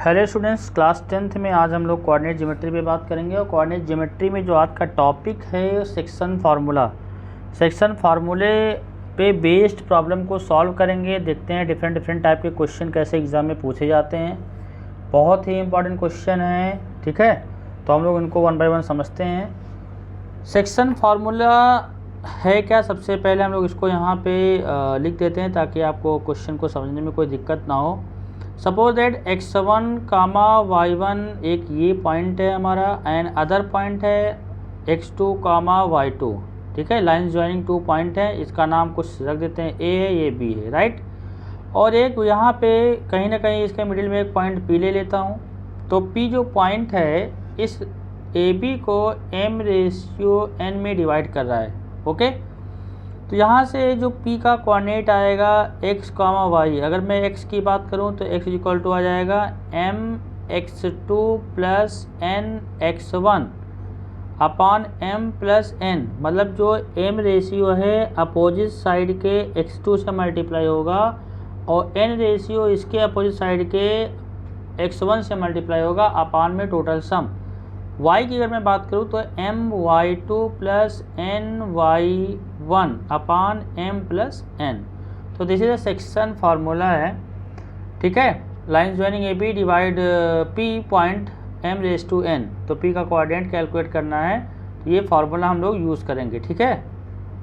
Hello students, class 10th में आज हम लोग कोऑर्डिनेट ज्योमेट्री पे बात करेंगे। और कोऑर्डिनेट ज्योमेट्री में जो आज का टॉपिक है सेक्शन फार्मूला। सेक्शन फार्मूले पे बेस्ड प्रॉब्लम को सॉल्व करेंगे। देखते हैं डिफरेंट टाइप के क्वेश्चन कैसे एग्ज़ाम में पूछे जाते हैं। बहुत ही इंपॉर्टेंट क्वेश्चन है, ठीक है। तो हम लोग इनको वन बाय वन समझते हैं। सेक्शन फार्मूला है क्या, सबसे पहले हम लोग इसको यहाँ पे लिख देते हैं ताकि आपको क्वेश्चन को समझने में कोई दिक्कत ना हो। Suppose that x1 comma y1 एक ये पॉइंट है हमारा, एंड अदर पॉइंट है x2 कामा y2, ठीक है। लाइन ज्वाइनिंग 2 पॉइंट है, इसका नाम कुछ रख देते हैं, a है ये b है, राइट। और एक यहाँ पे कहीं ना कहीं इसके मिडिल में एक पॉइंट p ले लेता हूँ। तो p जो पॉइंट है इस ab को m/n में डिवाइड कर रहा है, ओके। तो यहाँ से जो p का कोऑर्डिनेट आएगा x, y। अगर मैं x की बात करूँ तो x इक्वल टू आ जाएगा mx2 plus nx1 upon m plus n। मतलब जो m रेशियो है अपोजिट साइड के x2 से मल्टीप्लाई होगा और n रेशियो इसके अपोजिट साइड के x1 से मल्टीप्लाई होगा अपॉन में टोटल सम। y की अगर मैं बात करूँ तो my2 plus ny1 upon m plus n। तो this is a section formula है, ठीक है। Line joining A B divide p point m/n। तो p का कोऑर्डिनेट कैलकुलेट करना है, तो ये फार्मूला हम लोग यूज़ करेंगे, ठीक है,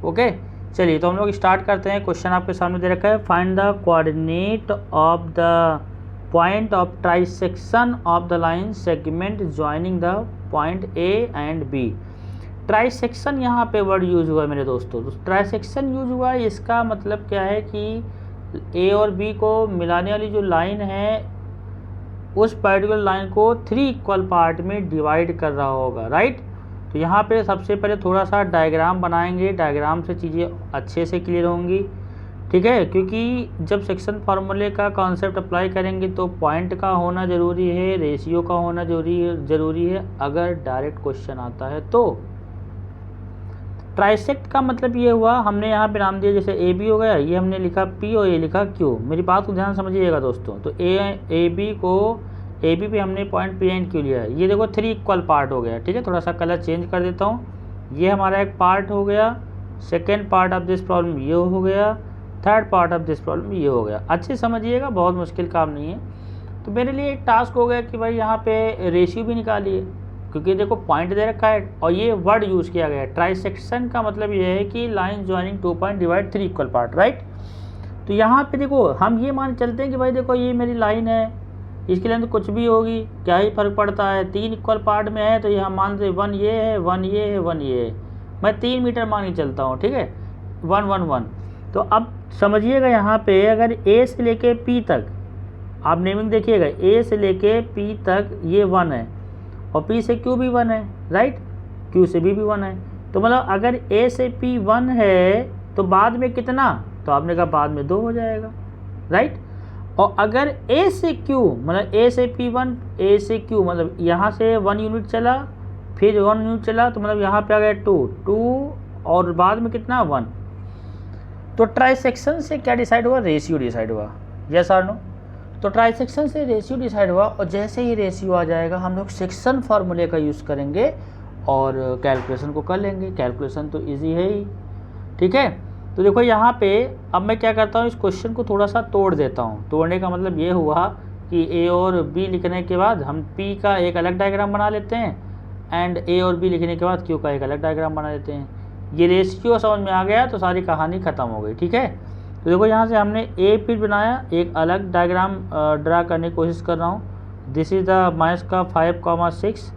ओके। चलिए तो हम लोग स्टार्ट करते हैं। क्वेश्चन आपके सामने दे रखा है, find the coordinate of the point of trisection of the line segment joining the point A and B. Trisection यहाँ पे वर्ड यूज हुआ है मेरे दोस्तों। तो ट्राइसेक्शन यूज हुआ है, इसका मतलब क्या है कि ए और बी को मिलाने वाली जो लाइन है उस पर्टिकुलर लाइन को 3 इक्वल पार्ट में डिवाइड कर रहा होगा, राइट। तो यहाँ पे सबसे पहले थोड़ा सा डायग्राम बनाएंगे, डायग्राम से चीज़ें अच्छे से क्लियर होंगी, ठीक है। क्योंकि जब सेक्शन फार्मूले का कॉन्सेप्ट अप्लाई करेंगे तो पॉइंट का होना ज़रूरी है, रेशियो का होना ज़रूरी है अगर डायरेक्ट क्वेश्चन आता है तो। ट्राइसेक्ट का मतलब ये हुआ, हमने यहाँ पे नाम दिया जैसे ए बी हो गया, ये हमने लिखा पी और ये लिखा क्यू। मेरी बात को ध्यान समझिएगा दोस्तों। तो ए बी को ए बी पे हमने पॉइंट पी एंड क्यू लिया है। ये देखो 3 इक्वल पार्ट हो गया, ठीक है। थोड़ा सा कलर चेंज कर देता हूँ। ये हमारा एक पार्ट हो गया, second part of this problem ये हो गया, third part of this problem ये हो गया। अच्छे समझिएगा, बहुत मुश्किल काम नहीं है। तो मेरे लिए एक टास्क हो गया कि भाई यहाँ पे रेशियो भी निकालिए, क्योंकि देखो पॉइंट दे रखा है और ये वर्ड यूज़ किया गया है। ट्राइसेक्शन का मतलब ये है कि line joining 2 point divide 3 equal part, right. तो यहाँ पे देखो हम ये मान चलते हैं कि भाई देखो ये मेरी लाइन है, इसकी लेंथ कुछ भी होगी, क्या ही फर्क पड़ता है। 3 इक्वल पार्ट में है तो ये हम मानते 1 ये है, 1 ये है, 1 ये है। मैं 3 मीटर मान के चलता हूँ, ठीक है, 1 1 1। तो अब समझिएगा यहाँ पे अगर ए से लेके पी तक आप नेमिंग देखिएगा, ए से लेके पी तक ये 1 है और पी से क्यू भी 1 है, राइट। क्यू से बी भी 1 है। तो मतलब अगर ए से पी 1 है तो बाद में कितना, तो आपने कहा बाद में 2 हो जाएगा, राइट। और अगर ए से क्यू मतलब ए से पी 1 ए से क्यू मतलब यहाँ से 1 यूनिट चला फिर 1 यूनिट चला, तो मतलब यहाँ पे आ गया 2 और बाद में कितना 1। तो ट्राइसेक्शन से क्या डिसाइड हुआ, रेशियो डिसाइड हुआ, यस और नो। तो ट्राइसेक्शन से रेशियो डिसाइड हुआ और जैसे ही रेशियो आ जाएगा हम लोग सेक्शन फार्मूले का यूज़ करेंगे और कैलकुलेशन को कर लेंगे। कैलकुलेशन तो इजी है ही, ठीक है। तो देखो यहाँ पे अब मैं क्या करता हूँ, इस क्वेश्चन को थोड़ा सा तोड़ देता हूँ। तोड़ने का मतलब ये हुआ कि ए और बी लिखने के बाद हम पी का एक अलग डायग्राम बना लेते हैं एंड ए और बी लिखने के बाद क्यू का एक अलग डायग्राम बना लेते हैं। ये रेशियो समझ में आ गया तो सारी कहानी ख़त्म हो गई, ठीक है। तो देखो यहाँ से हमने ए फिर बनाया, एक अलग डायग्राम ड्रा करने की कोशिश कर रहा हूँ। दिस इज़ द माइनस का 5,6।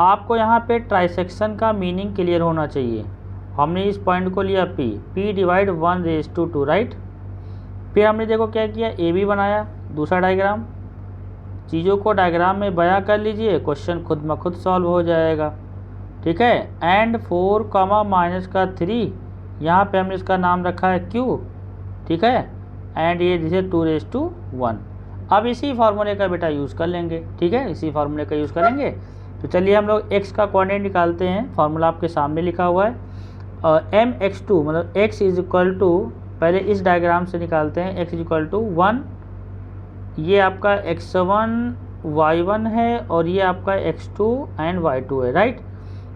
आपको यहाँ पे ट्राइसेक्शन का मीनिंग क्लियर होना चाहिए। हमने इस पॉइंट को लिया पी डिवाइड 1/2, राइट। फिर हमने देखो क्या किया, ए बी बनाया दूसरा डायग्राम। चीज़ों को डायग्राम में बयां कर लीजिए, क्वेश्चन खुद ब खुद सॉल्व हो जाएगा, ठीक है। एंड 4 माइनस का 3, यहाँ पे हमने इसका नाम रखा है क्यू, ठीक है। एंड ये जिसे 2/1। अब इसी फार्मूले का बेटा यूज़ कर लेंगे, ठीक है, इसी फार्मूले का यूज़ करेंगे। तो चलिए हम लोग x का कोऑर्डिनेट निकालते हैं। फार्मूला आपके सामने लिखा हुआ है mx2 मतलब x इज इक्वल टू, पहले इस डायग्राम से निकालते हैं, x इज इक्वल टू 1, ये आपका x1 y1 है और ये आपका x2 एंड y2 है, राइट।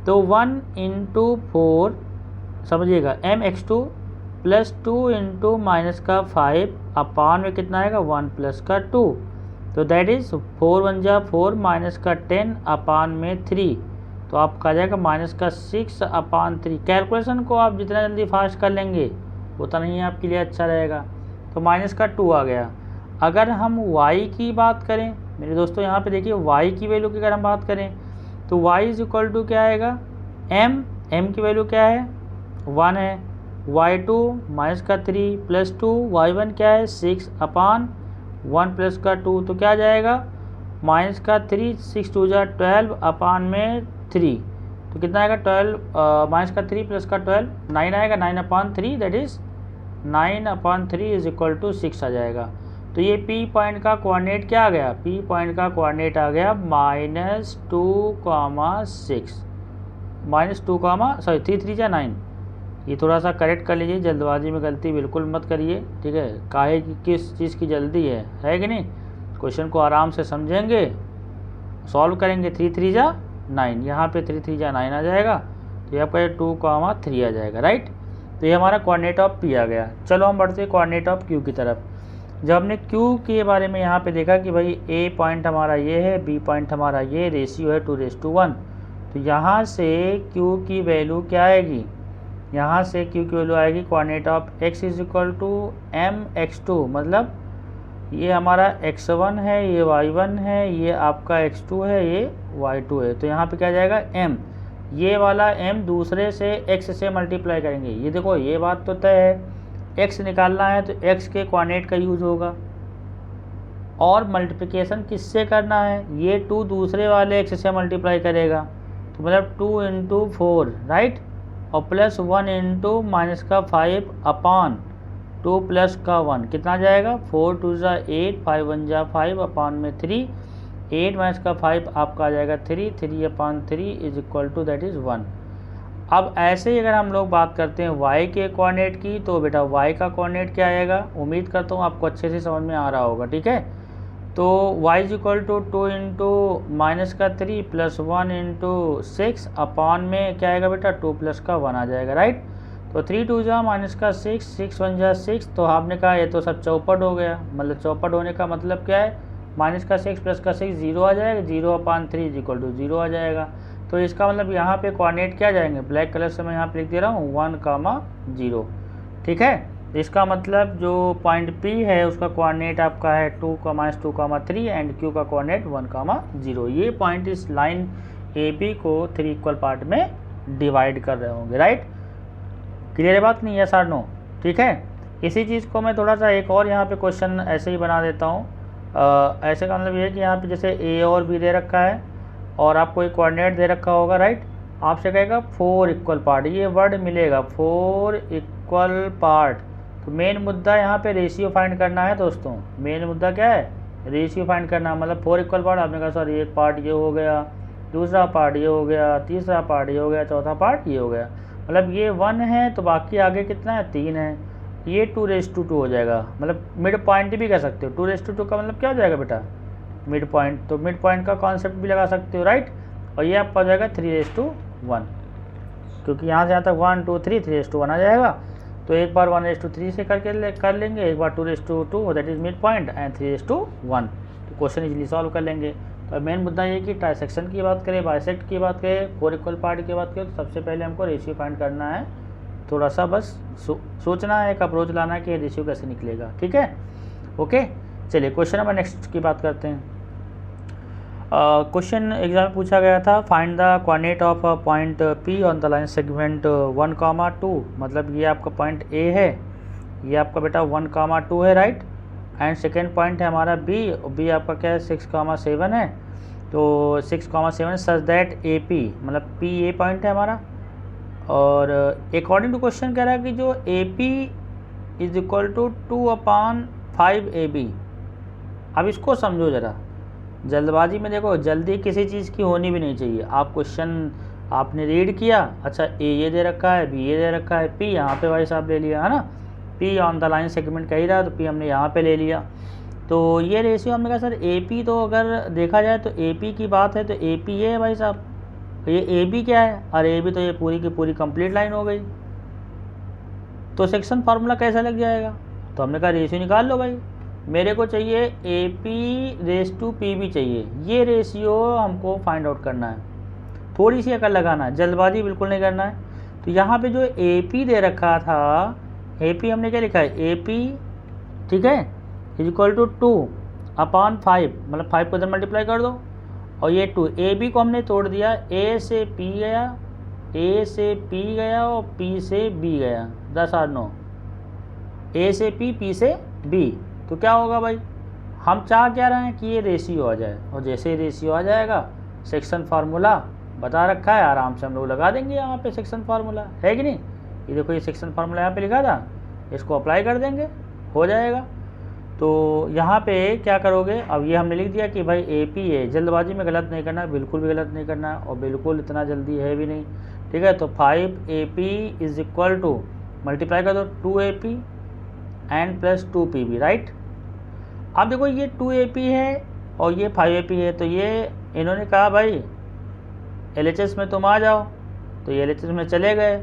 तो 1 इंटू 4 समझिएगा mx2 प्लस 2 इंटू माइनस का 5 अपान में कितना आएगा 1 प्लस का 2, तो दैट इज़ 4 1 जा 4 माइनस का 10 अपान में 3, तो आपका आ जाएगा माइनस का 6 अपान 3। कैलकुलेशन को आप जितना जल्दी फास्ट कर लेंगे उतना ही आपके लिए अच्छा रहेगा। तो माइनस का 2 आ गया। अगर हम y की बात करें मेरे दोस्तों, यहाँ पे देखिए y की वैल्यू की अगर हम बात करें तो y इज इक्वल टू क्या आएगा m की वैल्यू क्या है 1 है, y2 माइनस का 3 प्लस 2, y1 क्या है 6 अपान 1 प्लस का 2, तो क्या आ जाएगा माइनस का 3 6 2 जा 12 अपान में 3, तो कितना आएगा 12 माइनस का 3 प्लस का 12 9 आएगा, 9 upon 3 that is 9 upon 3 is equal to 6 आ जाएगा। तो ये P पॉइंट का कोऑर्डिनेट क्या आ गया, P पॉइंट का कोऑर्डिनेट आ गया -2,6 -2, 3 3 जा 9। ये थोड़ा सा करेक्ट कर लीजिए, जल्दबाजी में गलती बिल्कुल मत करिए, ठीक है। काहे की किस चीज़ की जल्दी है कि नहीं। क्वेश्चन को आराम से समझेंगे, सॉल्व करेंगे। 3 3 जा 9, यहाँ पे 3 3 जा 9 आ जाएगा, तो ये आपका 2,3 आ जाएगा, राइट। तो ये हमारा कोऑर्डिनेट ऑफ P आ गया। चलो हम बढ़ते हैं कोऑर्डिनेट ऑफ Q की तरफ। जब हमने Q के बारे में यहाँ पे देखा कि भाई A पॉइंट हमारा ये है, B पॉइंट हमारा ये, रेशियो है 2:1, तो यहाँ से Q की वैल्यू क्या आएगी, यहाँ से Q की वैल्यू आएगी coordinate of x is equal to mx2, मतलब ये हमारा x1 है, ये y1 है, ये आपका x2 है, ये y2 है, तो यहाँ पे क्या जाएगा m, ये वाला m दूसरे से x से मल्टीप्लाई करेंगे। ये देखो ये बात तो तय है, x निकालना है तो x के कोऑर्डिनेट का यूज होगा, और मल्टीप्लिकेशन किससे करना है, ये 2 दूसरे वाले x से मल्टीप्लाई करेगा, तो मतलब 2 इंटू 4, राइट, और प्लस 1 इंटू माइनस का 5 अपान 2 प्लस का 1, कितना जाएगा 4 2 जा 8 5 1 जा 5 अपान में 3, 8 माइनस का 5 आपका आ जाएगा 3 3 upon 3 is equal to that is 1। अब ऐसे ही अगर हम लोग बात करते हैं y के कोऑर्डिनेट की, तो बेटा y का कोऑर्डिनेट क्या आएगा, उम्मीद करता हूँ आपको अच्छे से समझ में आ रहा होगा, ठीक है। तो y is equal to 2 into minus का 3 प्लस 1 इंटू 6 अपान में क्या आएगा बेटा 2 प्लस का 1 आ जाएगा, राइट। तो 3 2 जा माइनस का 6 6 1 जा 6, तो आपने कहा ये तो सब चौपट हो गया, मतलब चौपट होने का मतलब क्या है, माइनस का 6 प्लस का 6 0 आ जाएगा, 0 अपान 3 इज इक्वल टू 0 आ जाएगा। तो इसका मतलब यहाँ पे कोऑर्डिनेट क्या जाएंगे, ब्लैक कलर से मैं यहाँ पे लिख दे रहा हूँ 1,0, ठीक है। इसका मतलब जो पॉइंट P है उसका कोऑर्डिनेट आपका है 2, -2,3 एंड Q का कोऑर्डिनेट 1,0। ये पॉइंट इस लाइन AB को 3 इक्वल पार्ट में डिवाइड कर रहे होंगे, राइट। क्लियर है बात, नहीं है सर, नो, ठीक है। इसी चीज़ को मैं थोड़ा सा एक और यहाँ पे क्वेश्चन ऐसे ही बना देता हूँ। ऐसे का मतलब ये है कि यहाँ पे जैसे A और B दे रखा है और आपको एक कोऑर्डिनेट दे रखा होगा, राइट। आपसे कहेगा 4 इक्वल पार्ट, ये वर्ड मिलेगा 4 इक्वल पार्ट। तो मेन मुद्दा यहाँ पे रेशियो फाइंड करना है दोस्तों, मेन मुद्दा क्या है, रेशियो फाइंड करना। मतलब 4 इक्वल पार्ट, आपने कहा सर एक पार्ट ये हो गया, दूसरा पार्ट ये हो गया, तीसरा पार्ट ये हो गया, चौथा पार्ट ये हो गया, मतलब ये 1 है तो बाकी आगे कितना है 3 है, ये 2:2 हो जाएगा। मतलब मिड पॉइंट भी कह सकते हो, 2:2 का मतलब क्या हो जाएगा बेटा मिड पॉइंट, तो मिड पॉइंट का कॉन्सेप्ट भी लगा सकते हो, राइट। और ये आपका हो जाएगा 3:1, क्योंकि यहाँ से यहाँ तक 1 2 3 3:1 आ जाएगा। तो एक बार 1:3 से कर लेंगे, एक बार 2:2 that is mid point and 3:1, तो क्वेश्चन इजीली सॉल्व कर लेंगे। तो मेन मुद्दा ये कि ट्राइसेक्शन की बात करें, बाइसेक्ट की बात करें, 4 इक्वल पार्ट की बात करें, तो सबसे पहले हमको रेशियो फाइंड करना है। थोड़ा सा बस सोचना है, एक अप्रोच लाना है कि रेशियो कैसे निकलेगा, ठीक है, ओके। चलिए क्वेश्चन नंबर नेक्स्ट की बात करते हैं। क्वेश्चन एग्जाम में पूछा गया था, find the coordinate of point P on the line segment 1,2, मतलब ये आपका पॉइंट A है, ये आपका बेटा 1,2 है, राइट। एंड सेकेंड पॉइंट है हमारा B आपका क्या है 6,7 है, तो 6,7 सच दैट AP, मतलब P A पॉइंट है हमारा। और अकॉर्डिंग टू क्वेश्चन कह रहा है कि जो AP is equal to 2/5 AB। अब इसको समझो ज़रा, जल्दबाजी में देखो, जल्दी किसी चीज़ की होनी भी नहीं चाहिए। आप क्वेश्चन आपने रीड किया, अच्छा A ये दे रखा है, B ये दे रखा है, P यहाँ पे भाई साहब ले लिया है ना, P on the line segment कह ही रहा है, तो P हमने यहाँ पे ले लिया। तो ये रेशियो हमने कहा सर AP तो अगर देखा जाए तो AP की बात है तो AP ये है भाई साहब, ये AB क्या है, और AB तो ये पूरी की पूरी कंप्लीट लाइन हो गई। तो सेक्शन फार्मूला कैसा लग जाएगा, तो हमने कहा रेशियो निकाल लो भाई। मेरे को चाहिए AP/PB चाहिए, ये रेशियो हमको फाइंड आउट करना है। थोड़ी सी अकल लगाना है, जल्दबाजी बिल्कुल नहीं करना है। तो यहाँ पे जो AP दे रखा था, AP हमने क्या लिखा है, AP ठीक है इक्वल टू 2/5, मतलब 5 को इधर मल्टीप्लाई कर दो, और ये 2 AB को हमने तोड़ दिया, A से P गया, A से P गया और P से B गया, 10 8 9, A से P से B। तो क्या होगा भाई, हम चाह क्या रहे हैं कि ये रेशियो आ जाए, और जैसे ही रेशियो आ जाएगा सेक्शन फार्मूला बता रखा है, आराम से हम लोग लगा देंगे यहाँ पे सेक्शन फार्मूला, है कि नहीं। ये देखो ये सेक्शन फार्मूला यहाँ पे लिखा था, इसको अप्लाई कर देंगे, हो जाएगा। तो यहाँ पे क्या करोगे, अब ये हमने लिख दिया कि भाई AP है, जल्दबाजी में गलत नहीं करना है, बिल्कुल भी गलत नहीं करना है, और बिल्कुल इतना जल्दी है भी नहीं, ठीक है। तो 5AP is equal to, multiply कर दो 2AP and plus 2PB, right. अब देखो ये 2AP है और ये 5AP है, तो ये इन्होंने कहा भाई LHS में तुम आ जाओ, तो ये LHS में चले गए।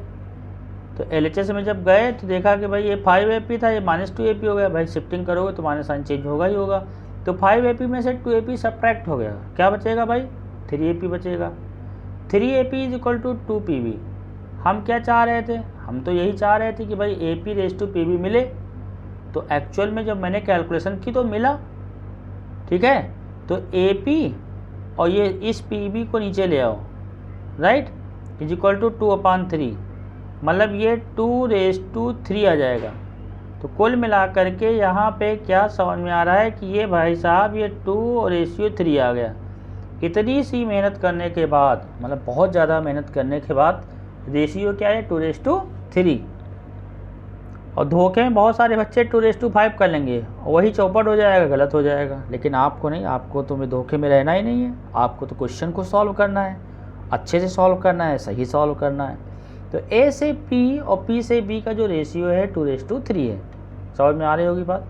तो LHS में जब गए तो देखा कि भाई ये 5AP था, ये -2AP हो गया। भाई शिफ्टिंग करोगे तो माइनस साइन चेंज होगा ही होगा। तो 5AP में से 2AP सब्ट्रैक्ट हो गया, क्या बचेगा भाई, 3AP बचेगा। 3AP is equal to 2PB। हम क्या चाह रहे थे, हम तो यही चाह रहे थे कि भाई AP/PB मिले। तो एक्चुअल में जब मैंने कैलकुलेशन की तो मिला, ठीक है। तो AP और ये इस PB को नीचे ले आओ, राइट, इज इक्वल टू 2/3, मतलब ये 2/3 आ जाएगा। तो कुल मिला करके यहाँ पे क्या समझ में आ रहा है कि ये भाई साहब ये 2/3 आ गया। इतनी सी मेहनत करने के बाद, मतलब बहुत ज़्यादा मेहनत करने के बाद रेशियो क्या है, 2/3। और धोखे में बहुत सारे बच्चे 2/5 कर लेंगे, वही चौपट हो जाएगा, गलत हो जाएगा। लेकिन आपको नहीं, आपको तो में धोखे में रहना ही नहीं है, आपको तो क्वेश्चन को सॉल्व करना है, अच्छे से सॉल्व करना है, सही सॉल्व करना है। तो A से P और P से B का जो रेशियो है 2/3 है। समझ में आ रही होगी बात।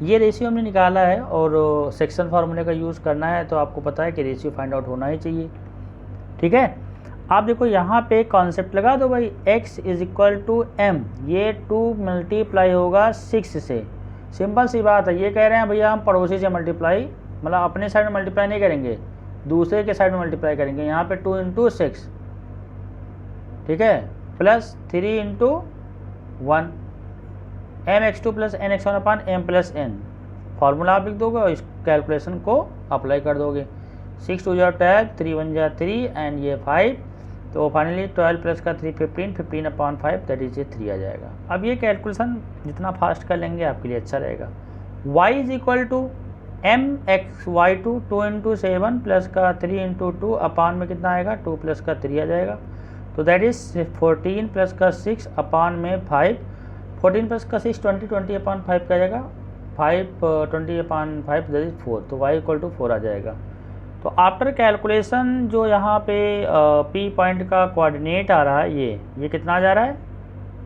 ये रेशियो हमने निकाला है और सेक्शन फार्मूले का यूज़ करना है, तो आपको पता है कि रेशियो फाइंड आउट होना ही चाहिए, ठीक है। आप देखो यहाँ पे कॉन्सेप्ट लगा दो भाई, x is equal to m, ये 2 मल्टीप्लाई होगा 6 से। सिंपल सी बात है, ये कह रहे हैं भैया हम पड़ोसी से मल्टीप्लाई, मतलब अपने साइड में मल्टीप्लाई नहीं करेंगे, दूसरे के साइड में मल्टीप्लाई करेंगे। यहाँ पे 2 × 6, ठीक है, प्लस 3 × 1, mx2 + nx1/m+n। फार्मूला आप लिख दोगे और इस कैलकुलेशन को अप्लाई कर दोगे। 6 2 × 12, 3 1 × 3 एंड ये 5, तो फाइनली 12 + 3 15, 15/5 दैट इज 3 आ जाएगा। अब ये कैलकुलेशन जितना फास्ट कर लेंगे आपके लिए अच्छा रहेगा। y is equal to mxy2 2 × 7 + 3 × 2 upon में कितना आएगा, 2 + 3 आ जाएगा। तो दैट इज 14 + 6 अपान में 5, 14 + 6 20, 20/5 का जाएगा 5, 20/5 दैट इज 4। तो y इक्वल टू 4 आ जाएगा। तो आफ्टर कैलकुलेशन जो यहाँ पे P पॉइंट का कोऑर्डिनेट आ रहा है, ये कितना आ जा रहा है,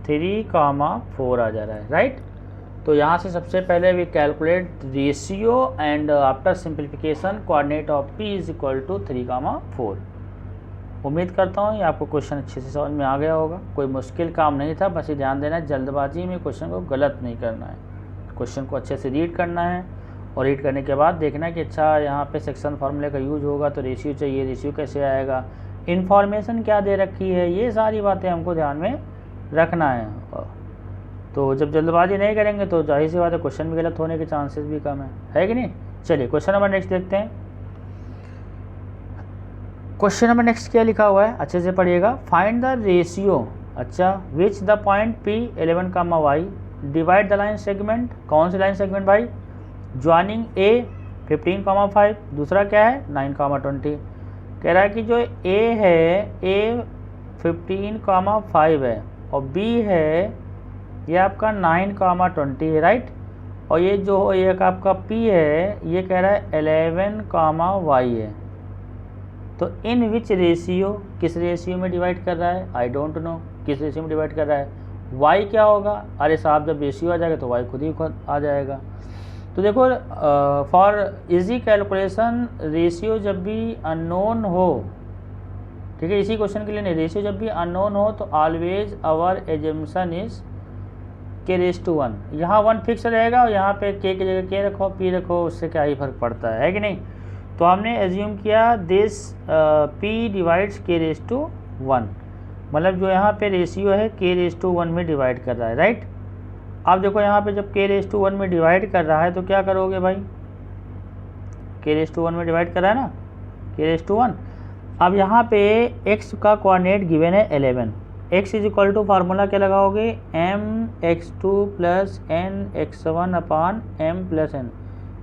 3,4 आ जा रहा है, राइट। तो यहाँ से सबसे पहले we calculate ratio and after simplification coordinate of P is equal to 3,4। उम्मीद करता हूँ ये आपको क्वेश्चन अच्छे से समझ में आ गया होगा। कोई मुश्किल काम नहीं था, बस ये ध्यान देना है जल्दबाजी में क्वेश्चन को गलत नहीं करना है, क्वेश्चन को अच्छे से रीड करना है, और रीड करने के बाद देखना है कि अच्छा यहाँ पे सेक्शन फार्मूले का यूज होगा तो रेशियो चाहिए, रेशियो कैसे आएगा, इन्फॉर्मेशन क्या दे रखी है, ये सारी बातें हमको ध्यान में रखना है। तो जब जल्दबाजी नहीं करेंगे तो जाहिर सी बात है क्वेश्चन भी गलत होने के चांसेस भी कम है कि नहीं। चलिए क्वेश्चन नंबर नेक्स्ट देखते हैं। क्वेश्चन नंबर नेक्स्ट क्या लिखा हुआ है, अच्छे से पढ़िएगा। फाइंड द रेशियो, अच्छा, which the point P 11, divide the line segment, कौन सी लाइन सेगमेंट भाई, ज्वाइनिंग A 15, दूसरा क्या है 9, 20। कह रहा है कि जो A है, A 15, है और B है ये आपका 9, 20 है, राइट। और ये जो एक आपका P है ये कह रहा है 11, y है। तो इन विच रेशियो, किस रेशियो में डिवाइड कर रहा है, आई डोंट नो किस रेशियो में डिवाइड कर रहा है। y क्या होगा, अरे साहब जब रेशियो आ जाएगा तो y खुद ही आ जाएगा। तो देखो फॉर इजी कैलकुलेशन रेशियो जब भी अननोन हो, ठीक है, इसी क्वेश्चन के लिए नहीं, रेशियो जब भी अननोन हो तो always our assumption is k⁻1। यहाँ 1 फिक्स रहेगा और यहाँ पे k की जगह k रखो, p रखो, उससे क्या ही फर्क पड़ता है कि नहीं। तो हमने एज्यूम किया दिस p डिवाइड्स k⁻1, मतलब जो यहाँ पे रेशियो है k⁻1 में डिवाइड कर रहा है, राइट। अब देखो यहाँ पे जब k⁻1 में डिवाइड कर रहा है तो क्या करोगे भाई, k⁻1 में डिवाइड कर रहा है ना, k⁻1। अब यहाँ पे x का कोऑर्डिनेट गिवन है 11, x is equal to formula क्या लगाओगे, mx2 plus nx1 upon m plus n।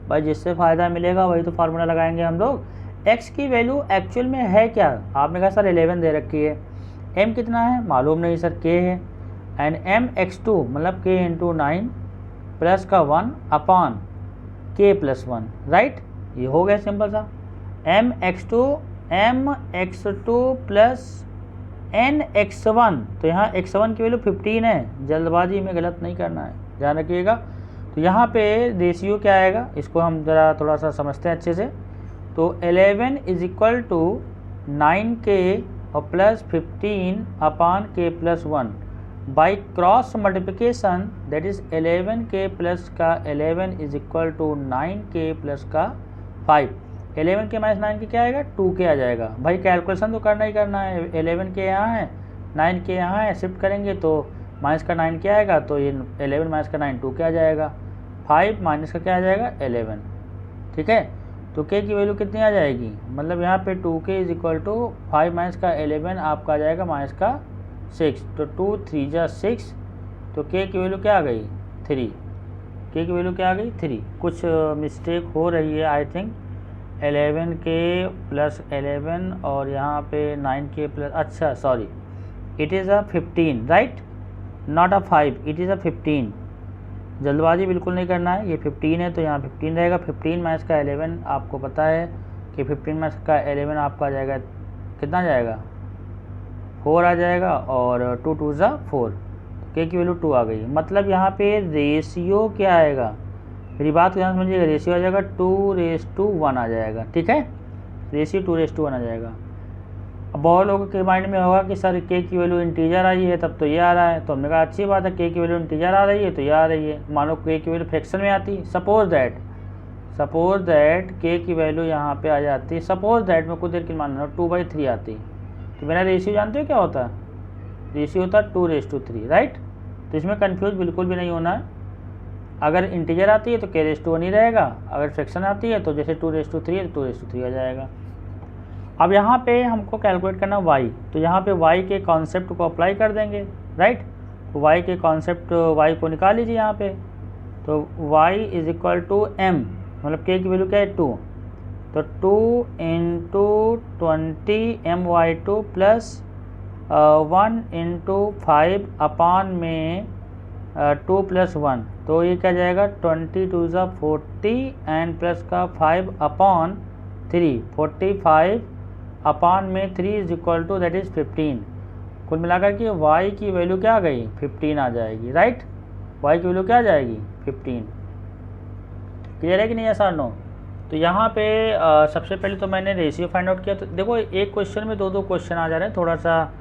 भाई जिससे फ़ायदा मिलेगा वही तो फार्मूला लगाएंगे हम लोग। x की वैल्यू एक्चुअल में है क्या, आपने कहा सर 11 दे रखी है, m कितना है मालूम नहीं सर, k है, एंड mx2 मतलब k इंटू 9 प्लस का 1 अपान k प्लस 1, राइट। ये हो गया सिंपल सा, mx2 प्लस nx1, तो यहाँ x1 की वैल्यू 15 है, जल्दबाजी में गलत नहीं करना है, ध्यान रखिएगा। तो यहाँ पे रेशियो क्या आएगा, इसको हम ज़रा थोड़ा सा समझते हैं अच्छे से। तो 11 इज इक्वल टू 9k और plus 15 upon k plus 1 by cross multiplication, that is 11k plus का 11 is equal to 9k plus का 5। 11 के माइनस 9 के क्या आएगा, 2k आ जाएगा। भाई कैलकुलेशन तो करना ही करना है, 11 के यहाँ है, 9 के यहाँ है, शिफ्ट करेंगे तो माइनस का 9 क्या आएगा, तो ये 11 माइनस का 9 2k आ जाएगा, 5 माइनस का क्या आ जाएगा 11, ठीक है। तो k की वैल्यू कितनी आ जाएगी, मतलब यहाँ पे 2k is equal to 5 minus का 11 आपका आ जाएगा माइनस का 6, तो 2 3 जा 6, तो k की वैल्यू क्या आ गई 3, k की वैल्यू क्या आ गई 3। कुछ मिस्टेक हो रही है आई थिंक, 11k प्लस 11 और यहाँ पे 9k प्लस, अच्छा sorry, it is a 15, right, not a 5, it is a 15। जल्दबाजी बिल्कुल नहीं करना है, ये 15 है तो यहाँ 15 रहेगा, 15 माइनस का 11 आपको पता है कि 15 माइनस का 11 आपका आ जाएगा, कितना आ जाएगा 4 आ जाएगा, और 2 2 ज़ा 4, k की वैल्यू 2 आ गई। मतलब यहाँ पे रेशियो क्या आएगा, मेरी बात को ध्यान समझिएगा, रेशियो आ जाएगा 2:1 आ जाएगा, ठीक है, रेशियो 2:1 आ जाएगा। अब बहुत लोगों के माइंड में होगा कि सर k की वैल्यू इंटीजर आई है तब तो ये आ रहा है, तो हमने कहा अच्छी बात है, k की वैल्यू इंटीजर आ रही है तो ये आ रही है। मान लो k की वैल्यू फ्रैक्शन में आती, सपोज दैट k की वैल्यू यहाँ पे आ जाती, सपोज दैट मैं कुछ देर के मान रहा हूँ 2/3 आती, तो मेरा रेशियो जानते हो क्या होता है, रेशियो होता है 2:3, राइट। तो इसमें कन्फ्यूज बिल्कुल भी नहीं होना है, अगर इंटीजर आती है तो k⁻1 ही रहेगा, अगर फ्रैक्शन आती है तो जैसे 2:3 है तो 2:3 आ जाएगा। अब यहाँ पे हमको कैलकुलेट करना y, तो यहाँ पे y के कॉन्सेप्ट को अप्लाई कर देंगे, राइट। तो y के कॉन्सेप्ट y को निकाल लीजिए यहाँ पे, तो y is equal to m, मतलब k की वैल्यू क्या है 2, तो 2 इंटू 20 my2 प्लस 1 इंटू 5 अपान में 2 प्लस 1, तो ये क्या जाएगा 20 2 ज़ा 40 एंड प्लस का 5 अपॉन 3, 45 अपान में 3 is equal to that is 15। कुल मिलाकर के y की वैल्यू क्या आ गई 15 आ जाएगी, राइट, y की वैल्यू क्या आ जाएगी 15। क्लियर है कि नहीं, ऐसा नो। तो यहाँ पे सबसे पहले तो मैंने रेशियो फाइंड आउट किया, तो देखो एक क्वेश्चन में दो क्वेश्चन आ जा रहे हैं, थोड़ा सा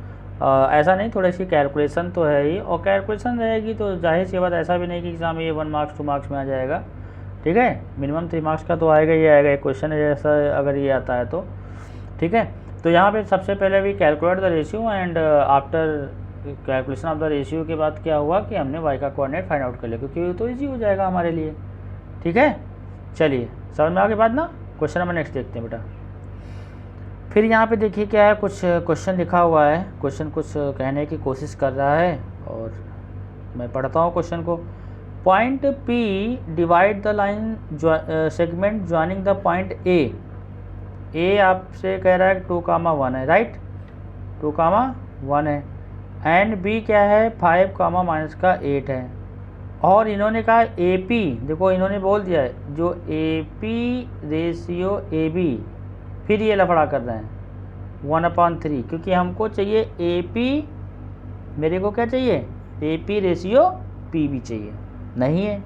ऐसा नहीं, थोड़ा सी कैलकुलेशन तो है ही, और कैलकुलेशन रहेगी तो जाहिर सी बात, ऐसा भी नहीं कि एग्जाम में ये 1 मार्क्स 2 मार्क्स में आ जाएगा, ठीक है, मिनिमम 3 मार्क्स का तो आएगा ही आएगा एक क्वेश्चन है, जैसा अगर ये आता है तो, ठीक है। तो यहाँ पे सबसे पहले भी calculate the ratio and after calculation of the ratio के बाद क्या हुआ कि हमने y का कोऑर्डिनेट फाइंड आउट कर लिया, क्योंकि ये तो ईजी हो जाएगा हमारे लिए, ठीक है। चलिए समझ में आगे बाद ना, क्वेश्चन नंबर नेक्स्ट देखते हैं बेटा। फिर यहाँ पे देखिए क्या है, कुछ क्वेश्चन लिखा हुआ है, क्वेश्चन कुछ कहने की कोशिश कर रहा है और मैं पढ़ता हूँ क्वेश्चन को। Point P divide the line segment joining the point A आपसे कह रहा है 2,1 है, राइट, 2,1 है, एंड B क्या है 5, माइनस का 8 है, और इन्होंने कहा AP, देखो इन्होंने बोल दिया है जो AP रेशियो AB, फिर ये लफड़ा कर रहे हैं 1/3, क्योंकि हमको चाहिए AP, मेरे को क्या चाहिए AP रेशियो P भी चाहिए, नहीं है,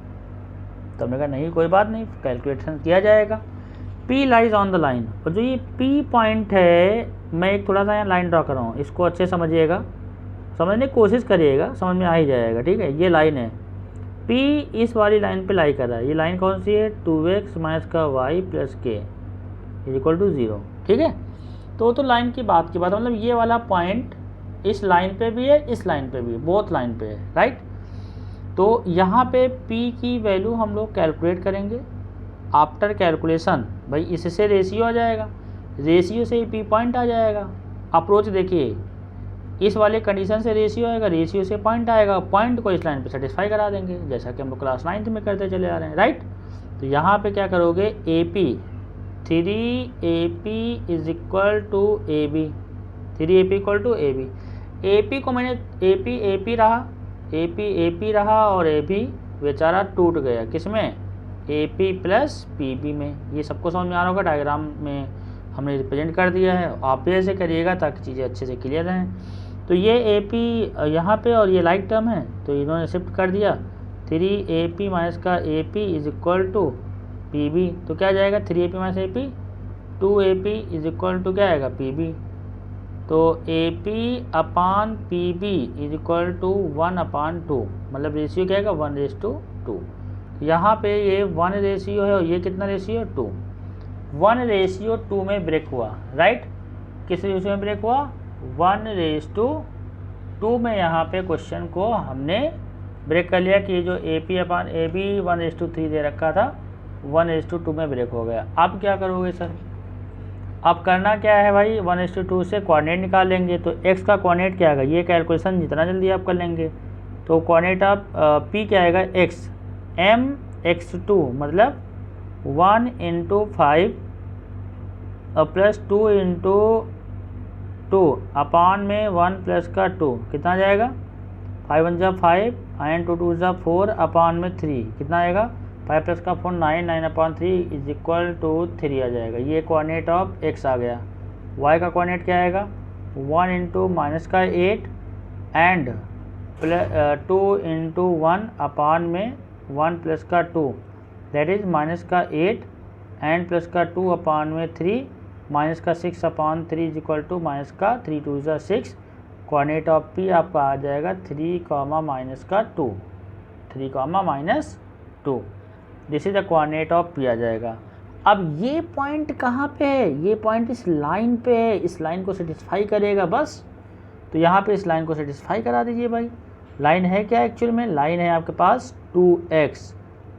तो हमने कहा नहीं कोई बात नहीं, कैलकुलेशन किया जाएगा। P lies on the line, और जो ये P पॉइंट है, मैं एक थोड़ा सा यहाँ लाइन ड्रॉ कर रहा हूँ, इसको अच्छे समझिएगा, समझने की कोशिश करिएगा, समझ में आ ही जाएगा। ठीक है, ये लाइन है, P इस वाली लाइन पे लाई कर रहा है। ये लाइन कौन सी है, 2x माइनस का y प्लस के इज इक्वल टू 0। ठीक है, तो लाइन की बात मतलब ये वाला पॉइंट इस लाइन पे भी है, इस लाइन पे भी है, बोथ लाइन पे है, राइट। तो यहाँ पे P की वैल्यू हम लोग कैलकुलेट करेंगे। आफ्टर कैलकुलेशन भाई इससे रेशियो आ जाएगा, रेशियो से ही P पॉइंट आ जाएगा। अप्रोच देखिए, इस वाले कंडीशन से रेशियो आएगा, रेशियो से पॉइंट आएगा, पॉइंट को इस लाइन पे सेटिस्फाई करा देंगे, जैसा कि हम लोग क्लास 9th में करते चले आ रहे हैं, राइट। तो यहाँ पे क्या करोगे, AP 3AP is equal to AB, 3AP equal to AB। AP को मैंने AP रहा, AP रहा, और AB बेचारा टूट गया किसमें, AP प्लस PB में। ये सबको समझ में आ रहा होगा, डायग्राम में हमने रिप्रेजेंट कर दिया है। आप भी ऐसे करिएगा ताकि चीज़ें अच्छे से क्लियर रहें। तो ये AP यहाँ पे और ये लाइक टर्म है, तो इन्होंने शिफ्ट कर दिया, 3AP माइनस का AP is equal to PB। तो क्या जाएगा, 3AP minus AP, 2AP is equal to क्या आएगा, PB। तो AP अपान PB इज इक्वल टू 1/2, मतलब रेशियो क्या आएगा, 1:2। यहाँ पे ये 1 रेशियो है और ये कितना रेशियो है, 2। 1:2 में ब्रेक हुआ, राइट। किस रेशियो में ब्रेक हुआ, 1:2 में। यहाँ पे क्वेश्चन को हमने ब्रेक कर लिया कि जो AP अपान AB 1:3 दे रखा था, 1:2 में ब्रेक हो गया। अब क्या करोगे सर, अब करना क्या है भाई, 1:2 से कोऑर्डिनेट निकाल लेंगे। तो x का कोऑर्डिनेट क्या आएगा, ये कैलकुलेशन जितना जल्दी आप कर लेंगे। तो कोऑर्डिनेट आप P क्या आएगा, x mx2 मतलब 1 × 5 प्लस 2 × 2 अपान में 1 प्लस का 2 कितना जाएगा, 5 1 जा 5 एंड 2 2 जा 4 अपान में 3 कितना आएगा, 5 प्लस का 4 9 9/3 इज इक्वल टू 3 आ जाएगा। ये कोऑर्डिनेट ऑफ x आ गया। y का कोऑर्डिनेट क्या आएगा, 1 × माइनस का 8 एंड 2 × 1 अपान में 1 प्लस का 2 दैट इज माइनस का 8 एंड प्लस का 2 अपान में 3 माइनस का 6/3 इज इक्वल टू माइनस का 3 2 जा 6। कोऑर्डिनेट ऑफ P आपका आ जाएगा 3, माइनस का 2, 3, -2। This is the coordinate of P आ जाएगा। अब ये पॉइंट कहाँ पे है, ये पॉइंट इस लाइन पे है, इस लाइन को सेटिस्फाई करेगा बस। तो यहाँ पे इस लाइन को सेटिस्फाई करा दीजिए भाई। लाइन है क्या एक्चुअल में, लाइन है आपके पास 2x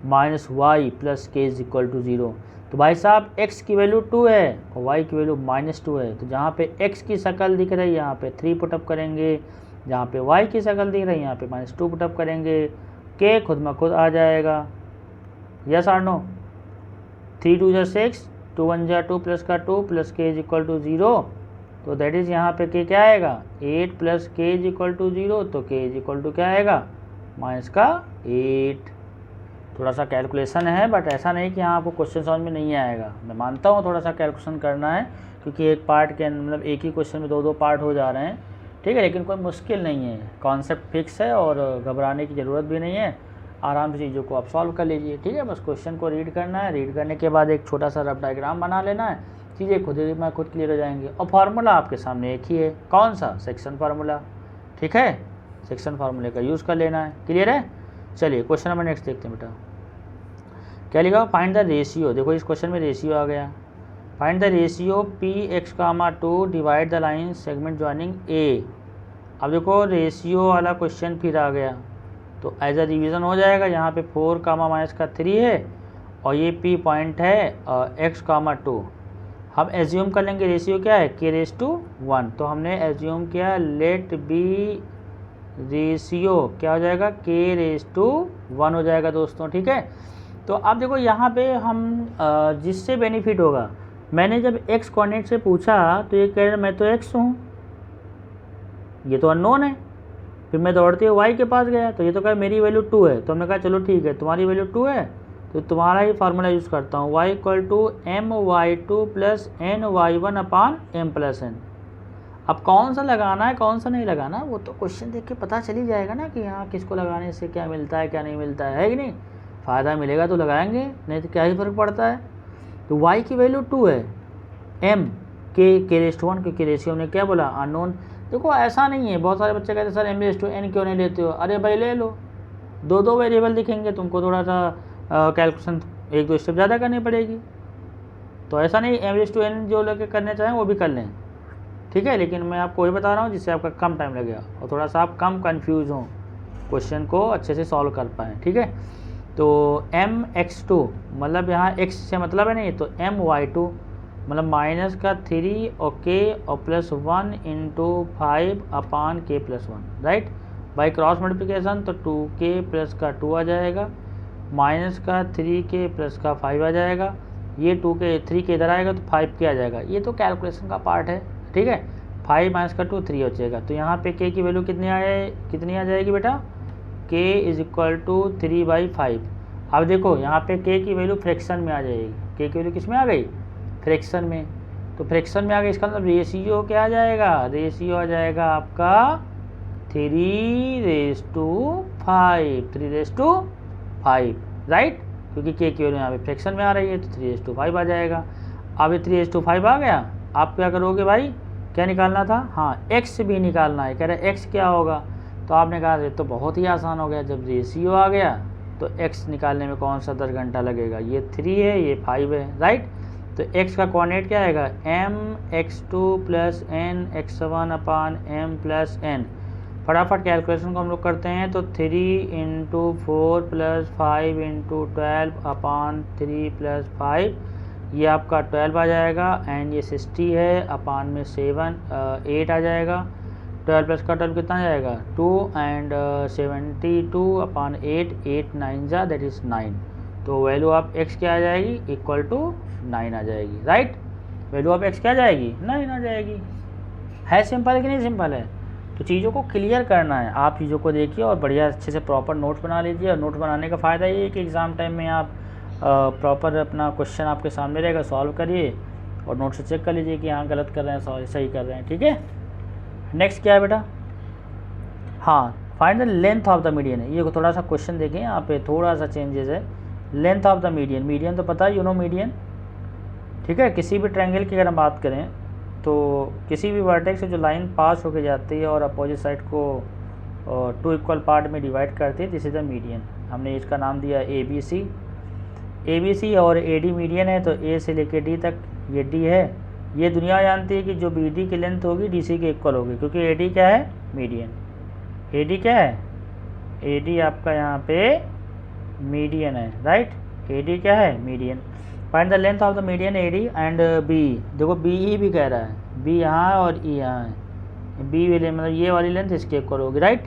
minus y plus k is equal to 0। तो भाई साहब x की वैल्यू 2 है और y की वैल्यू -2 है। तो जहाँ पे x की शक्ल दिख रही है यहाँ पे 3 पुटअप करेंगे, जहाँ पे y की शक्ल दिख रही है यहाँ पे -2 पुटअप करेंगे, k खुद में खुद आ जाएगा। यस और नो, 3 2 जा 6, 2 1 जा 2 प्लस का 2 plus k is equal to 0। तो दैट इज यहाँ पे k क्या आएगा, 8 plus k is equal to 0। तो k इज इक्वल टू क्या आएगा, -8। थोड़ा सा कैलकुलेशन है, बट ऐसा नहीं कि यहाँ आपको क्वेश्चन समझ में नहीं आएगा। मैं मानता हूँ थोड़ा सा कैलकुलेशन करना है, क्योंकि एक पार्ट के मतलब एक ही क्वेश्चन में 2 पार्ट हो जा रहे हैं, ठीक है। लेकिन कोई मुश्किल नहीं है, कॉन्सेप्ट फिक्स है और घबराने की ज़रूरत भी नहीं है। आराम से चीज़ों को आप सॉल्व कर लीजिए, ठीक है। बस क्वेश्चन को रीड करना है, रीड करने के बाद एक छोटा सा रफ डायग्राम बना लेना है, चीज़ें खुद क्लियर हो जाएंगी। और फार्मूला आपके सामने एक ही है, कौन सा, सेक्शन फार्मूला, ठीक है। सेक्शन फार्मूले का यूज़ कर लेना है, क्लियर है। चलिए क्वेश्चन नंबर नेक्स्ट देखते हैं बेटा। क्या लिखा, फाइंड द रेशियो। देखो इस क्वेश्चन में रेशियो आ गया। Find the ratio Px, 2 divide the line segment joining A। अब देखो रेशियो वाला क्वेश्चन फिर आ गया, तो एज अ रिवीजन हो जाएगा। यहाँ पे 4, -3 है और ये P पॉइंट है x, 2। हम एज्यूम कर लेंगे रेशियो क्या है, k⁻1। तो हमने एज्यूम किया लेट बी रेशियो क्या हो जाएगा, k⁻1 हो जाएगा दोस्तों, ठीक है। तो अब देखो यहाँ पे हम जिससे बेनिफिट होगा, मैंने जब x कोऑर्डिनेट से पूछा तो ये कह रहा मैं तो x हूँ, ये तो अननोन है। फिर मैं दौड़ते हुए y के पास गया तो ये तो कहा मेरी वैल्यू 2 है। तो हमने कहा चलो ठीक है, तुम्हारी वैल्यू 2 है तो तुम्हारा ही फार्मूला यूज़ करता हूँ, y = my2 + ny1/m+n। अब कौन सा लगाना है कौन सा नहीं लगाना, वो तो क्वेश्चन देख के पता चल ही जाएगा ना कि यहाँ किसको लगाने से क्या मिलता है क्या नहीं मिलता है कि नहीं। फ़ायदा मिलेगा तो लगाएंगे, नहीं तो क्या ही फ़र्क पड़ता है। तो y की वैल्यू 2 है, m k/1 क्योंकि रेशियो हमने क्या बोला अननोन। देखो ऐसा नहीं है, बहुत सारे बच्चे कहते हैं सर m/n क्यों नहीं लेते हो, अरे भाई ले लो, दो वेरिएबल दिखेंगे तुमको, थोड़ा सा कैलकुलेशन 1-2 स्टेप ज़्यादा करनी पड़ेगी। तो ऐसा नहीं m/n जो लेके करने चाहें वो भी कर लें, ठीक है, लेकिन मैं आपको वही बता रहा हूँ जिससे आपका कम टाइम लगेगा और थोड़ा सा आप कम कंफ्यूज हों, क्वेश्चन को अच्छे से सॉल्व कर पाएँ, ठीक है। तो mx2 मतलब यहाँ x से मतलब है नहीं, तो my2 मतलब माइनस का 3 और k और +1 × 5/k+1, right. By cross multiplication तो 2k प्लस का 2 आ जाएगा, माइनस का 3k प्लस का 5 आ जाएगा, ये 2k 3k इधर आएगा तो 5k आ जाएगा। ये तो कैलकुलेशन का पार्ट है, ठीक है। 5 माइनस का 2 3 हो जाएगा। तो यहाँ पे k की वैल्यू कितनी आ जाएगी बेटा, k = 3/5। अब देखो यहाँ पे k की वैल्यू फ्रैक्शन में आ जाएगी, k की वैल्यू किस में आ गई, फ्रैक्शन में। तो फ्रैक्शन में आ गई, इसका मतलब रेशियो क्या आ जाएगा, रेशियो आ जाएगा आपका 3/5, राइट, क्योंकि k की वैल्यू यहाँ पे फ्रैक्शन में आ रही है तो 3/5 आ जाएगा। अब ये 3/5 आ गया, आप क्या करोगे भाई, क्या निकालना था, हाँ x भी निकालना है। कह रहे x क्या होगा, तो आपने कहा ये तो बहुत ही आसान हो गया, जब रेशियो आ गया तो x निकालने में कौन सा 10 घंटा लगेगा, ये 3 है ये 5 है, राइट। तो x का कोऑर्डिनेट क्या आएगा, mx2 + n(x1/m+n)। फटाफट कैलकुलेशन को हम लोग करते हैं, तो 3 × 4 + 5 × 12/3 + 5, ये आपका 12 आ जाएगा, एंड ये 60 है अपान में 8 आ जाएगा। 12 प्लस का 12 कितना जाएगा 2 एंड 72/8, 8 9 जा दैट इज़ 9। तो वैल्यू ऑफ x क्या आ जाएगी, =9 आ जाएगी, राइट। वैल्यू ऑफ x क्या आ जाएगी, 9 आ जाएगी। है सिंपल है कि नहीं सिंपल है। तो चीज़ों को क्लियर करना है, आप चीज़ों को देखिए और बढ़िया अच्छे से प्रॉपर नोट्स बना लीजिए। और नोट बनाने का फ़ायदा ये है कि एग्ज़ाम टाइम में आप प्रॉपर अपना क्वेश्चन आपके सामने रहेगा, सॉल्व करिए और नोट से चेक कर लीजिए कि हाँ गलत कर रहे हैं सही कर रहे हैं, ठीक है। नेक्स्ट क्या है बेटा, हाँ find the length of the median है। ये थोड़ा सा क्वेश्चन देखें, यहाँ पे थोड़ा सा चेंजेस है। Length of the median, median तो पता है, यू नो मीडियन, ठीक है। किसी भी ट्रायंगल की अगर हम बात करें तो किसी भी वर्टेक्स से जो लाइन पास होके जाती है और अपोजिट साइड को 2 इक्वल पार्ट में डिवाइड करती है, दिस इज़ द मीडियन। हमने इसका नाम दिया ABC और AD मीडियन है। तो A से लेके D तक ये D है। ये दुनिया जानती है कि जो BD की लेंथ होगी DC के इक्वल होगी, क्योंकि AD क्या है, मीडियन। AD क्या है, AD आपका यहाँ पे मीडियन है, राइट। AD क्या है, median. Find the length of the median AD and B। देखो BE भी कह रहा है, B यहाँ है और E यहाँ है, B वाली मतलब ये वाली लेंथ इसके इक्वल होगी, राइट।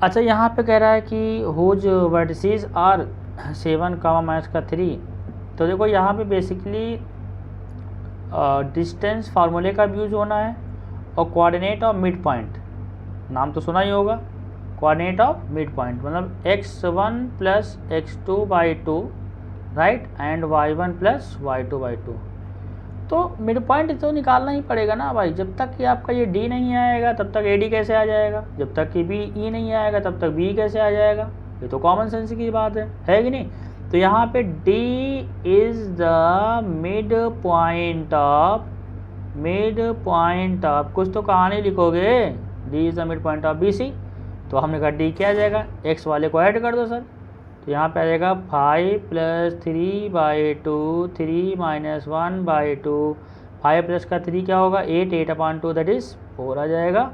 अच्छा यहाँ पे कह रहा है कि हुज वर्टिसेस आर 7, -3। तो देखो यहाँ पे बेसिकली डिस्टेंस फार्मूले का भी यूज होना है और कोऑर्डिनेट ऑफ मिड पॉइंट, नाम तो सुना ही होगा। कोऑर्डिनेट ऑफ मिड पॉइंट मतलब x1 + x2/2, right, and y1 + y2/2। तो मिड पॉइंट तो निकालना ही पड़ेगा ना भाई। जब तक कि आपका ये D नहीं आएगा तब तक AD कैसे आ जाएगा, जब तक कि BE नहीं आएगा तब तक B कैसे आ जाएगा। ये तो कॉमन सेंस की बात है कि नहीं। तो यहाँ पे D is the mid point of कुछ तो कहानी लिखोगे, D is the mid point of BC। तो हमने कहा D क्या आ जाएगा, x वाले को ऐड कर दो सर। तो यहाँ पे आ जाएगा 5 + 3/2, 3 - 1/2, 5 प्लस का 3 क्या होगा 8, 8/2 दैट इज़ 4 आ जाएगा,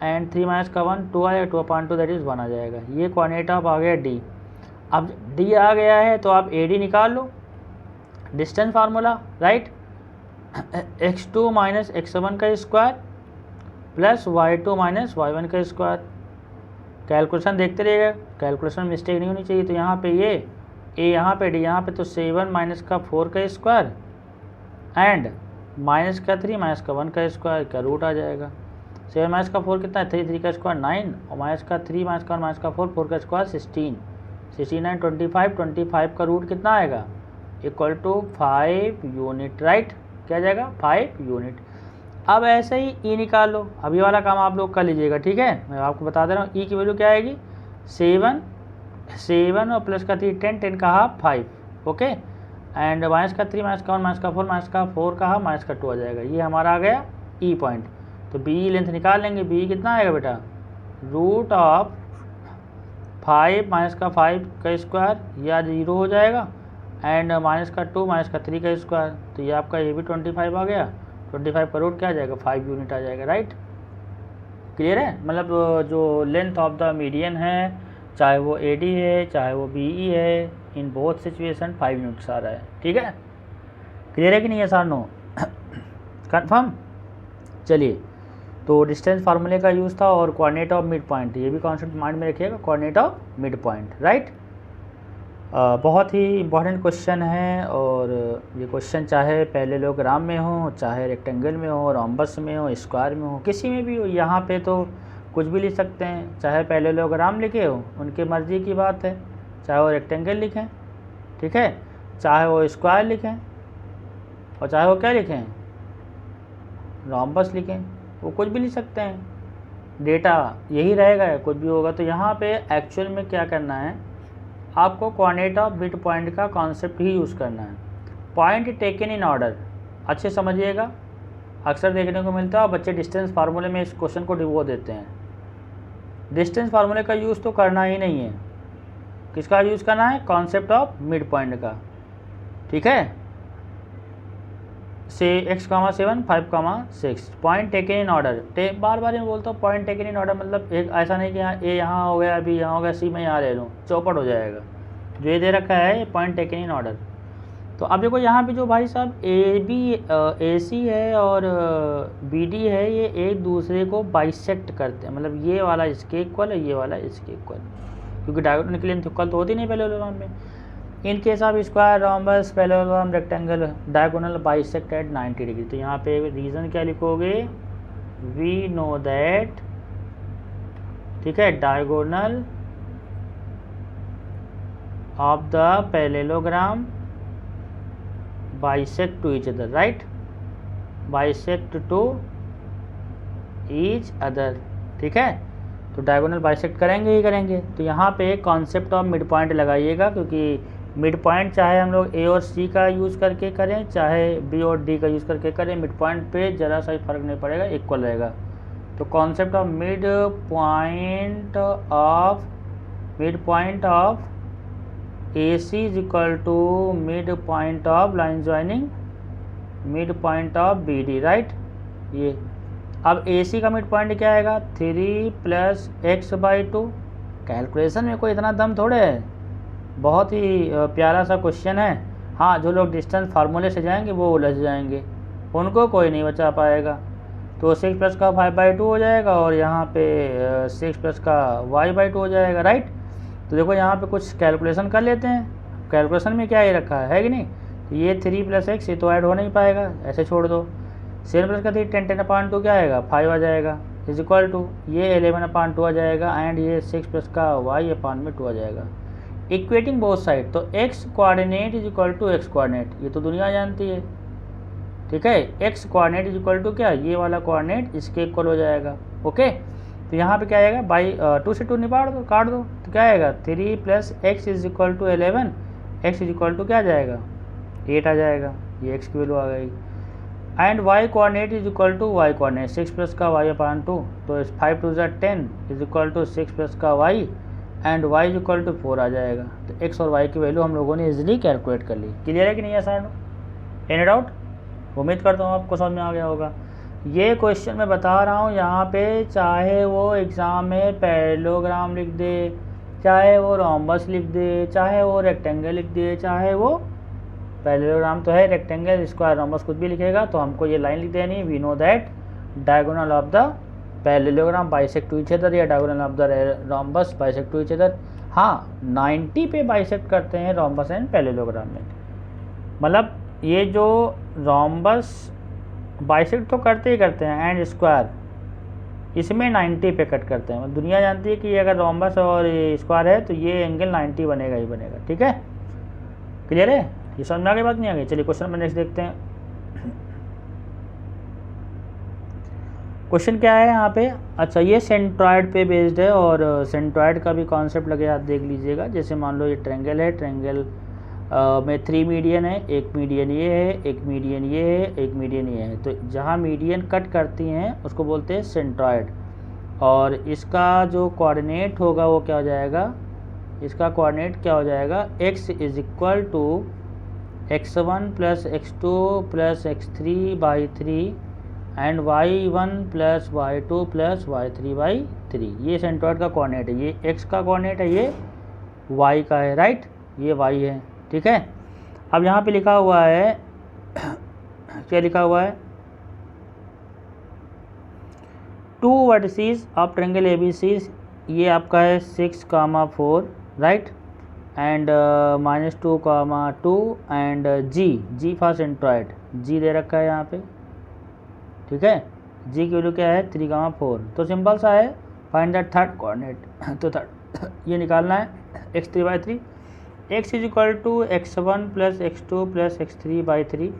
एंड 3 - का 1 2 आएगा, 2/2 दैट इज़ 1 आ जाएगा। ये कोऑर्डिनेट ऑफ आ गया D। अब D आ गया है तो आप AD निकाल लो, distance formula, right. x2 - x1 का स्क्वायर प्लस y2 - y1 का स्क्वायर। कैलकुलेशन देखते रहिएगा, कैलकुलेशन मिस्टेक नहीं होनी चाहिए। तो यहाँ पे ये A यहाँ पे D यहाँ पे, तो 7 - का 4 का स्क्वायर एंड -3 - का 1 का स्क्वायर का रूट आ जाएगा। 7 - का 4 कितना है, 3 का स्क्वायर 9 और -3 - का 1 - का 4 4 का स्क्वायर 16, 16 9 25, 25 का रूट कितना आएगा =5 यूनिट, राइट। क्या जाएगा 5 यूनिट। अब ऐसे ही E निकाल लो। अब ये वाला काम आप लोग कर लीजिएगा, ठीक है। मैं आपको बता दे रहा हूँ E की वैल्यू क्या आएगी 7 7 और प्लस का 3 10, 10 का हाफ 5, ओके। एंड माइनस का 3 माइनस का 1 माइनस का 4 माइनस का 4 का हाफ माइनस का 2 आ जाएगा। ये हमारा आ गया ई पॉइंट। तो बी लेंथ निकाल लेंगे। बी कितना आएगा बेटा, रूट ऑफ 5 माइनस का 5 का स्क्वायर, या 0 हो जाएगा, एंड माइनस का 2 माइनस का 3 का स्क्वायर। तो ये आपका ये भी 25 आ गया। 25 का रूट क्या आ जाएगा, 5 यूनिट आ जाएगा, राइट। क्लियर है। मतलब जो लेंथ ऑफ द मीडियन है, चाहे वो ए डी है चाहे वो बी ई है, इन बोथ सिचुएशन 5 यूनिट्स आ रहा है, ठीक है। क्लियर है कि नहीं है सर, नो कन्फर्म। चलिए, तो डिस्टेंस फार्मूले का यूज़ था और कोऑर्डिनेट ऑफ मिड पॉइंट, ये भी कॉन्सेप्ट माइंड में रखिएगा, coordinate of mid point, right. बहुत ही इंपॉर्टेंट क्वेश्चन है, और ये क्वेश्चन चाहे पैरेललोग्राम में हो, चाहे रेक्टेंगल में हो, रोम्बस में हो, स्क्वायर में हो, किसी में भी हो, यहाँ पे तो कुछ भी लिख सकते हैं। चाहे पैरेललोग्राम लिखे हो, उनकी मर्ज़ी की बात है, चाहे वो रेक्टेंगल लिखें, ठीक है, चाहे वो स्क्वायर लिखें, और चाहे वो क्या लिखें, रोम्बस लिखें, वो कुछ भी लिख सकते हैं। डेटा यही रहेगा, कुछ भी होगा। तो यहाँ पे एक्चुअल में क्या करना है, आपको कोऑर्डिनेट ऑफ मिड पॉइंट का कॉन्सेप्ट ही यूज़ करना है। पॉइंट टेकन इन ऑर्डर, अच्छे समझिएगा, अक्सर देखने को मिलता है और बच्चे डिस्टेंस फार्मूले में इस क्वेश्चन को डिवो देते हैं। डिस्टेंस फार्मूले का यूज़ तो करना ही नहीं है। किसका यूज़ करना है, कॉन्सेप्ट ऑफ मिड पॉइंट का, ठीक है। से x, 7, 5, 6 point taken in order. बार बार मैं बोलता हूँ पॉइंट टेकन इन ऑर्डर, मतलब एक ऐसा नहीं कि यहाँ ए यहाँ हो गया, अभी यहाँ हो गया, सी मैं यहाँ ले लूँ, चौपट हो जाएगा। जो ये दे रखा है ये पॉइंट टेकन इन ऑर्डर। तो अब देखो यहाँ पे जो भाई साहब ए सी है और बी डी है, ये एक दूसरे को बाइसेक्ट करते हैं, मतलब ये वाला इसके इक्वल है, ये वाला इसके इक्वल, क्योंकि डायगोनल की लेंथ इक्वल तो होती नहीं पैरेललोग्राम में। In case of square, rhombus, parallelogram, rectangle, diagonal bisect at 90 degree. तो यहाँ पे रीज़न क्या लिखोगे, वी नो दैट, ठीक है, diagonal of the parallelogram bisect to each other, right, bisect to each other, ठीक है। तो डायगोनल बाइसेक्ट करेंगे ही करेंगे। तो यहाँ पे कॉन्सेप्ट ऑफ मिड पॉइंट लगाइएगा, क्योंकि मिड पॉइंट चाहे हम लोग ए और सी का यूज़ करके करें, चाहे बी और डी का यूज़ करके करें, मिड पॉइंट पे ज़रा सा ही फर्क नहीं पड़ेगा, इक्वल रहेगा। तो concept of mid point of A C is equal to mid point of line joining mid point of B D, right. ये अब ए सी का मिड पॉइंट क्या आएगा, 3 + x/2। कैलकुलेशन में कोई इतना दम थोड़े है, बहुत ही प्यारा सा क्वेश्चन है। हाँ, जो लोग डिस्टेंस फार्मूले से जाएंगे वो उलझ जाएंगे, उनको कोई नहीं बचा पाएगा। तो 6 + का 5/2 हो जाएगा, और यहाँ पे 6 + का y/2 हो जाएगा, राइट। तो देखो यहाँ पे कुछ कैलकुलेशन कर लेते हैं। कैलकुलेशन में क्या ये रखा है कि नहीं, तो ये 3 + x, ये तो ऐड हो नहीं पाएगा, ऐसे छोड़ दो। 7 + का 3 10, 10/2 क्या आएगा, 5 आ जाएगा, इज इक्वल टू ये 11/2 आ जाएगा, एंड ये 6 + का y/2 आ जाएगा। इक्वेटिंग बोथ साइड, तो x coordinate is equal to x coordinate, ये तो दुनिया जानती है, ठीक है। x coordinate is equal to क्या, ये वाला कोऑर्डिनेट इसके इक्वल हो जाएगा, ओके। तो यहाँ पे क्या आएगा, बाई 2 से 2 निकाल दो, काट दो, तो क्या आएगा, 3 + x is equal to 11, x is equal to क्या आ जाएगा, 8 आ जाएगा, ये x की वैल्यू आ गई। And y coordinate is equal to y coordinate, 6 + का y/2, तो 5 2 = 10 इज इक्वल टू 6 + का y, and y is equal to 4 आ जाएगा। तो x और y की वैल्यू हम लोगों ने इजीली कैलकुलेट कर ली। क्लियर है कि नहीं है सर, एनी डाउट? उम्मीद करता हूँ आपको समझ में आ गया होगा। ये क्वेश्चन मैं बता रहा हूँ यहाँ पे, चाहे वो एग्ज़ाम में पैरेललोग्राम लिख दे, चाहे वो रोम्बस लिख दे, चाहे वो रेक्टेंगल लिख दे, चाहे वो पैरेललोग्राम तो है, रेक्टेंगल, स्क्वायर, रोम्बस कुछ भी लिखेगा, तो हमको ये लाइन लिख देनी, we know that diagonal of the parallelogram bisect to each other, या diagonal of the rhombus bisect to each other. हाँ, 90 पे बाइसेक्ट करते हैं रोम्बस एंड पैरेललोग्राम में, मतलब ये जो रोम्बस बाइसेक्ट तो करते ही करते हैं, एंड स्क्वायर इसमें 90 पे कट करते हैं। दुनिया जानती है कि अगर रोम्बस और स्क्वायर है तो ये एंगल 90 बनेगा ही बनेगा, ठीक है। क्लियर है, ये समझ में आ गई बात, नहीं आ गई? चलिए क्वेश्चन नंबर नेक्स्ट देखते हैं। क्वेश्चन क्या है यहाँ पे, अच्छा ये सेंट्रॉयड पे बेस्ड है और सेंट्रॉयड का भी कॉन्सेप्ट लगे आप देख लीजिएगा। जैसे मान लो ये ट्रायंगल है, ट्रायंगल में 3 मीडियन है, एक मीडियन ये है, एक मीडियन ये है, एक मीडियन ये है। तो जहाँ मीडियन कट करती हैं उसको बोलते हैं सेंट्रॉयड। और इसका जो कोऑर्डिनेट होगा वो क्या हो जाएगा, इसका कोऑर्डिनेट क्या हो जाएगा, x is equal to x1 plus x2 plus x3/3 and y1 plus y2 plus y3/3। ये सेंट्रॉयड का कोऑर्डिनेट है, ये x का कोऑर्डिनेट है, ये y का है, राइट, ये y है, ठीक है। अब यहाँ पे लिखा हुआ है क्या लिखा हुआ है, 2 वर्टिसेस ऑफ ट्रायंगल ABC, ये आपका है 6,4 right, and -2,2 and G for centroid, G दे रखा है यहाँ पे, ठीक है। जी की वैल्यू क्या है 3,4। तो सिंपल सा है, फाइंड द थर्ड कोऑर्डिनेट। तो थर्ड ये निकालना है x3/3, x is equal to x1 plus x2 plus x3/3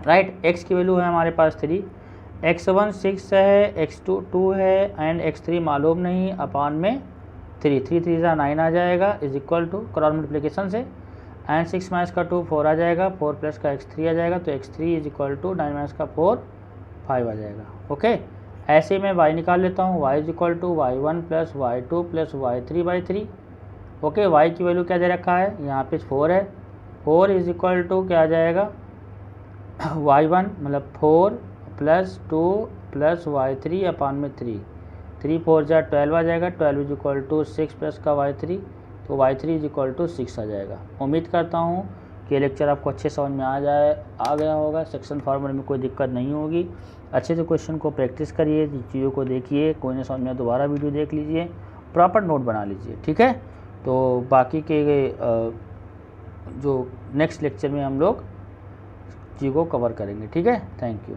right. x की वैल्यू है हमारे पास 3, x1 6 है, x2 2 है एंड x3 मालूम नहीं, अपान में 3 3 से 9 आ जाएगा, is equal to cross multiplication से, एंड 6 माइनस का 2 4 आ जाएगा, 4 प्लस का x3 आ जाएगा, तो x3 is equal to 9 minus का 4 5 आ जाएगा। ओके, ऐसे मैं y निकाल लेता हूँ, y is equal to y1 plus y2 plus y3/3। Okay, y की वैल्यू क्या दे रखा है, यहाँ पे 4 है, 4 इज इक्वल टू क्या आ जाएगा y1 मतलब 4 प्लस 2 प्लस y3 अपान में 3, 3 4 जा 12 आ जाएगा, 12 इज इक्वल टू 6 प्लस का y3, तो y3 इज इक्वल टू 6 आ जाएगा। उम्मीद करता हूँ कि ये लेक्चर आपको अच्छे समझ में आ गया होगा, सेक्शन फॉर्मूले में कोई दिक्कत नहीं होगी। अच्छे से क्वेश्चन को प्रैक्टिस करिए, चीज़ों को देखिए, कोई नहीं समझ में दोबारा वीडियो देख लीजिए, प्रॉपर नोट बना लीजिए, ठीक है। तो बाकी के जो नेक्स्ट लेक्चर में हम लोग चीज़ों को कवर करेंगे, ठीक है। Thank you.